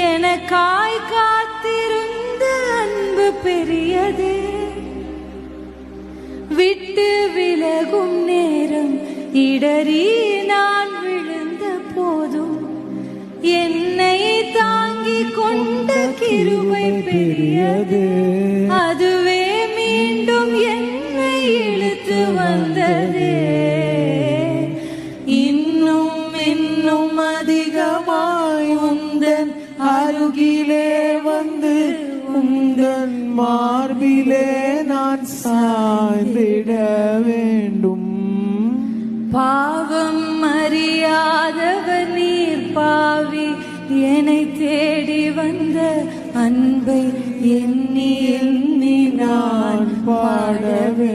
எனக்காய் காத்திருந்த அன்பு பெரியதே. விட்டு விலகும் நேரம் இடறி நான் விழுந்த போதும் என்னை தாங்கிக் கொண்ட கிருபை பெரியது. அதுவே மீண்டும் என்னை இழுத்து வந்ததே. இன்னும் இன்னும் அதிகமாய் உந்தன் அருகிலே வந்து உந்தன் மார்பிலே நான் சாய்ந்திட வேண்டும். பாவம் அறியாதவர் நீர் பாவி, என்னை தேடி வந்த அன்பை எண்ணி எண்ணி நான் பாடவே